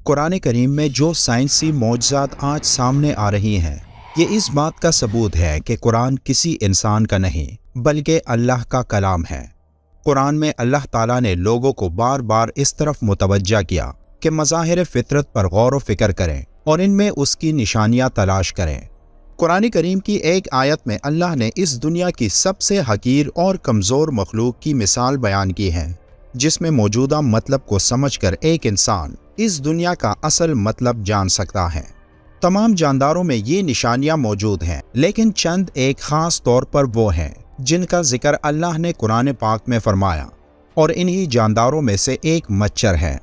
قرآن کریم میں جو سائنسی معجزات آج سامنے آ رہی ہیں، یہ اس بات کا ثبوت ہے کہ قرآن کسی انسان کا نہیں بلکہ اللہ کا کلام ہے۔ قرآن میں اللہ تعالیٰ نے لوگوں کو بار بار اس طرف متوجہ کیا کہ مظاہر فطرت پر غور و فکر کریں اور ان میں اس کی نشانیاں تلاش کریں۔ قرآن کریم کی ایک آیت میں اللہ نے اس دنیا کی سب سے حقیر اور کمزور مخلوق کی مثال بیان کی ہے، جس میں موجودہ مطلب کو سمجھ کر ایک انسان اس دنیا کا اصل مطلب جان سکتا ہے۔ تمام جانداروں میں یہ نشانیاں موجود ہیں، لیکن چند ایک خاص طور پر وہ ہیں جن کا ذکر اللہ نے قرآن پاک میں فرمایا، اور انہی جانداروں میں سے ایک مچھر ہے۔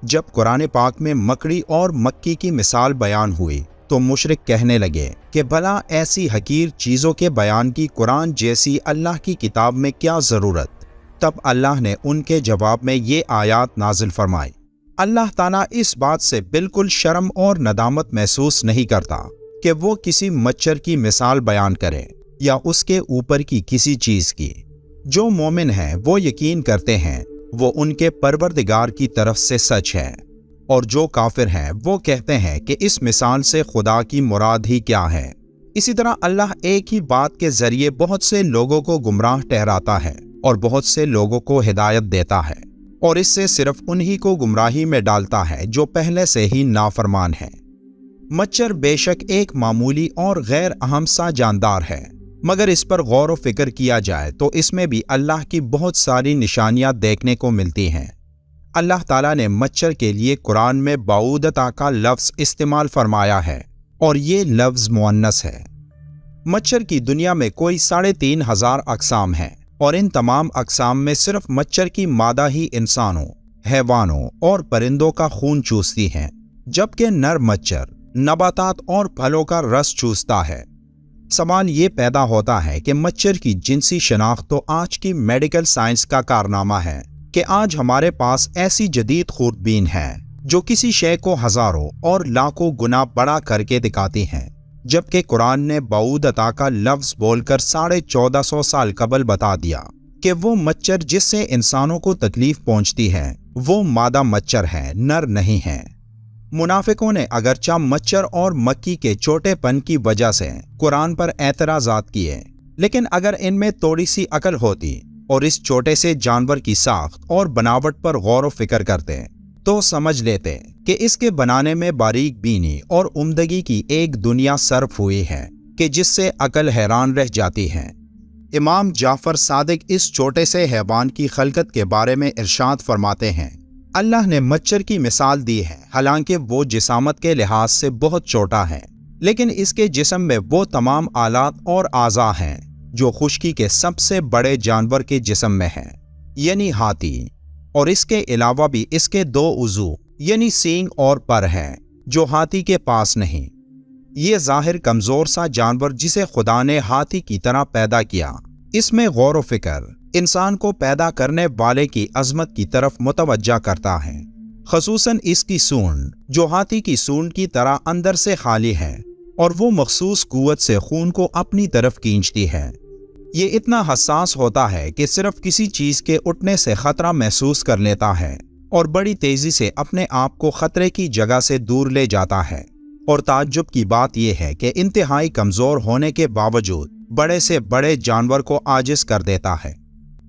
جب قرآن پاک میں مکڑی اور مکھی کی مثال بیان ہوئی تو مشرک کہنے لگے کہ بھلا ایسی حقیر چیزوں کے بیان کی قرآن جیسی اللہ کی کتاب میں کیا ضرورت؟ تب اللہ نے ان کے جواب میں یہ آیات نازل فرمائی۔ اللہ تعالیٰ اس بات سے بالکل شرم اور ندامت محسوس نہیں کرتا کہ وہ کسی مچھر کی مثال بیان کرے یا اس کے اوپر کی کسی چیز کی۔ جو مومن ہیں وہ یقین کرتے ہیں وہ ان کے پروردگار کی طرف سے سچ ہے، اور جو کافر ہیں وہ کہتے ہیں کہ اس مثال سے خدا کی مراد ہی کیا ہے۔ اسی طرح اللہ ایک ہی بات کے ذریعے بہت سے لوگوں کو گمراہ ٹھہراتا ہے اور بہت سے لوگوں کو ہدایت دیتا ہے، اور اس سے صرف انہی کو گمراہی میں ڈالتا ہے جو پہلے سے ہی نافرمان ہیں۔ مچھر بے شک ایک معمولی اور غیر اہم سا جاندار ہے، مگر اس پر غور و فکر کیا جائے تو اس میں بھی اللہ کی بہت ساری نشانیاں دیکھنے کو ملتی ہیں۔ اللہ تعالیٰ نے مچھر کے لیے قرآن میں بعودتا کا لفظ استعمال فرمایا ہے، اور یہ لفظ مؤنث ہے۔ مچھر کی دنیا میں کوئی 3500 اقسام ہیں، اور ان تمام اقسام میں صرف مچھر کی مادہ ہی انسانوں، حیوانوں اور پرندوں کا خون چوستی ہیں، جبکہ نر مچھر نباتات اور پھلوں کا رس چوستا ہے۔ سوال یہ پیدا ہوتا ہے کہ مچھر کی جنسی شناخت تو آج کی میڈیکل سائنس کا کارنامہ ہے کہ آج ہمارے پاس ایسی جدید خوردبین ہے جو کسی شے کو ہزاروں اور لاکھوں گنا بڑا کر کے دکھاتی ہیں، جبکہ قرآن نے بعودتا کا لفظ بول کر 1450 سال قبل بتا دیا کہ وہ مچھر جس سے انسانوں کو تکلیف پہنچتی ہے وہ مادہ مچھر ہے، نر نہیں ہے۔ منافقوں نے اگرچہ مچھر اور مکھی کے چھوٹے پن کی وجہ سے قرآن پر اعتراضات کیے، لیکن اگر ان میں تھوڑی سی عقل ہوتی اور اس چھوٹے سے جانور کی ساخت اور بناوٹ پر غور و فکر کرتے تو سمجھ لیتے کہ اس کے بنانے میں باریک بینی اور عمدگی کی ایک دنیا صرف ہوئی ہے کہ جس سے عقل حیران رہ جاتی ہے۔ امام جعفر صادق اس چھوٹے سے حیوان کی خلقت کے بارے میں ارشاد فرماتے ہیں، اللہ نے مچھر کی مثال دی ہے، حالانکہ وہ جسامت کے لحاظ سے بہت چھوٹا ہے، لیکن اس کے جسم میں وہ تمام آلات اور اعضاء ہیں جو خشکی کے سب سے بڑے جانور کے جسم میں ہیں، یعنی ہاتھی، اور اس کے علاوہ بھی اس کے 2 عضو یعنی سینگ اور پر ہیں جو ہاتھی کے پاس نہیں۔ یہ ظاہر کمزور سا جانور جسے خدا نے ہاتھی کی طرح پیدا کیا، اس میں غور و فکر انسان کو پیدا کرنے والے کی عظمت کی طرف متوجہ کرتا ہے، خصوصاً اس کی سونڈ جو ہاتھی کی سونڈ کی طرح اندر سے خالی ہے اور وہ مخصوص قوت سے خون کو اپنی طرف کھینچتی ہے۔ یہ اتنا حساس ہوتا ہے کہ صرف کسی چیز کے اٹھنے سے خطرہ محسوس کر لیتا ہے اور بڑی تیزی سے اپنے آپ کو خطرے کی جگہ سے دور لے جاتا ہے، اور تعجب کی بات یہ ہے کہ انتہائی کمزور ہونے کے باوجود بڑے سے بڑے جانور کو عاجز کر دیتا ہے۔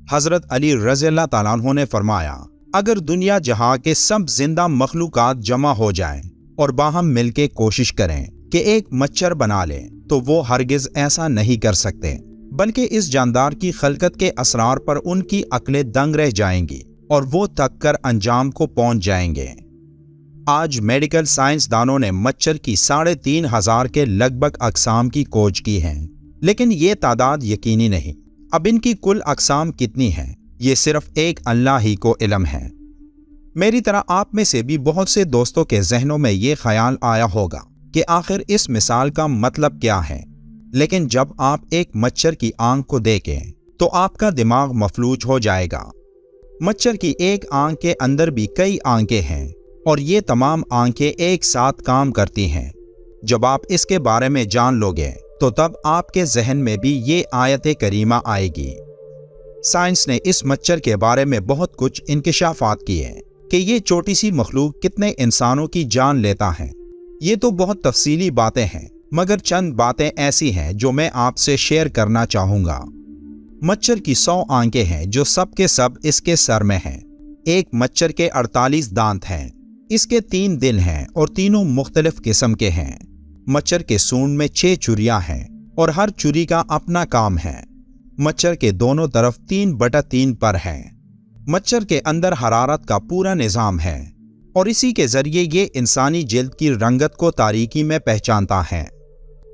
حضرت علی رضی اللہ تعالیٰ عنہ نے فرمایا، اگر دنیا جہاں کے سب زندہ مخلوقات جمع ہو جائیں اور باہم مل کے کوشش کریں کہ ایک مچھر بنا لیں تو وہ ہرگز ایسا نہیں کر سکتے، بلکہ اس جاندار کی خلقت کے اسرار پر ان کی عقلیں دنگ رہ جائیں گی اور وہ تک کر انجام کو پہنچ جائیں گے۔ آج میڈیکل سائنس دانوں نے مچھر کی 3500 کے لگ بھگ اقسام کی کھوج کی ہے، لیکن یہ تعداد یقینی نہیں۔ اب ان کی کل اقسام کتنی ہیں یہ صرف ایک اللہ ہی کو علم ہے۔ میری طرح آپ میں سے بھی بہت سے دوستوں کے ذہنوں میں یہ خیال آیا ہوگا کہ آخر اس مثال کا مطلب کیا ہے، لیکن جب آپ ایک مچھر کی آنکھ کو دیکھیں تو آپ کا دماغ مفلوج ہو جائے گا۔ مچھر کی ایک آنکھ کے اندر بھی کئی آنکھیں ہیں، اور یہ تمام آنکھیں ایک ساتھ کام کرتی ہیں۔ جب آپ اس کے بارے میں جان لوگے تو تب آپ کے ذہن میں بھی یہ آیت کریمہ آئے گی۔ سائنس نے اس مچھر کے بارے میں بہت کچھ انکشافات کیے، کہ یہ چھوٹی سی مخلوق کتنے انسانوں کی جان لیتا ہے۔ یہ تو بہت تفصیلی باتیں ہیں، مگر چند باتیں ایسی ہیں جو میں آپ سے شیئر کرنا چاہوں گا۔ مچھر کی 100 آنکھیں ہیں جو سب کے سب اس کے سر میں ہیں۔ ایک مچھر کے 48 دانت ہیں۔ اس کے 3 دل ہیں اور تینوں مختلف قسم کے ہیں۔ مچھر کے سونڈ میں 6 چریاں ہیں اور ہر چری کا اپنا کام ہے۔ مچھر کے دونوں طرف 3/3 پر ہیں۔ مچھر کے اندر حرارت کا پورا نظام ہے اور اسی کے ذریعے یہ انسانی جلد کی رنگت کو تاریکی میں پہچانتا ہے۔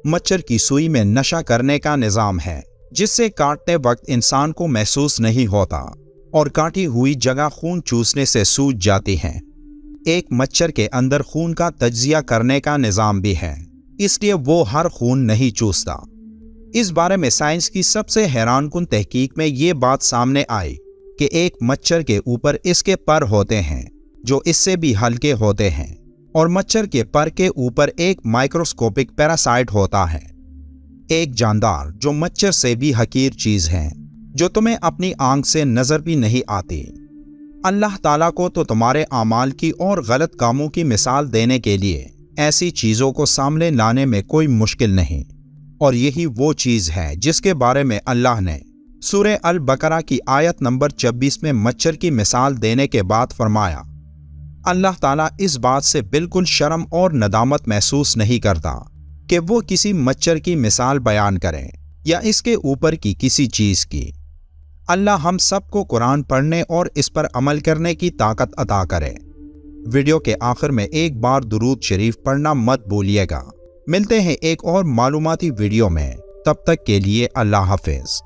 مچھر کی سوئی میں نشہ کرنے کا نظام ہے جس سے کاٹتے وقت انسان کو محسوس نہیں ہوتا اور کاٹی ہوئی جگہ خون چوسنے سے سوج جاتی ہے۔ ایک مچھر کے اندر خون کا تجزیہ کرنے کا نظام بھی ہے، اس لیے وہ ہر خون نہیں چوستا۔ اس بارے میں سائنس کی سب سے حیران کن تحقیق میں یہ بات سامنے آئی کہ ایک مچھر کے اوپر اس کے پر ہوتے ہیں جو اس سے بھی ہلکے ہوتے ہیں، اور مچھر کے پر کے اوپر ایک مائکروسکوپک پیراسائٹ ہوتا ہے، ایک جاندار جو مچھر سے بھی حقیر چیز ہے، جو تمہیں اپنی آنکھ سے نظر بھی نہیں آتی۔ اللہ تعالیٰ کو تو تمہارے اعمال کی اور غلط کاموں کی مثال دینے کے لیے ایسی چیزوں کو سامنے لانے میں کوئی مشکل نہیں، اور یہی وہ چیز ہے جس کے بارے میں اللہ نے سورہ البقرہ کی آیت نمبر 26 میں مچھر کی مثال دینے کے بعد فرمایا، اللہ تعالیٰ اس بات سے بالکل شرم اور ندامت محسوس نہیں کرتا کہ وہ کسی مچھر کی مثال بیان کریں یا اس کے اوپر کی کسی چیز کی۔ اللہ ہم سب کو قرآن پڑھنے اور اس پر عمل کرنے کی طاقت عطا کرے۔ ویڈیو کے آخر میں ایک بار درود شریف پڑھنا مت بھولیے گا۔ ملتے ہیں ایک اور معلوماتی ویڈیو میں، تب تک کے لیے اللہ حافظ۔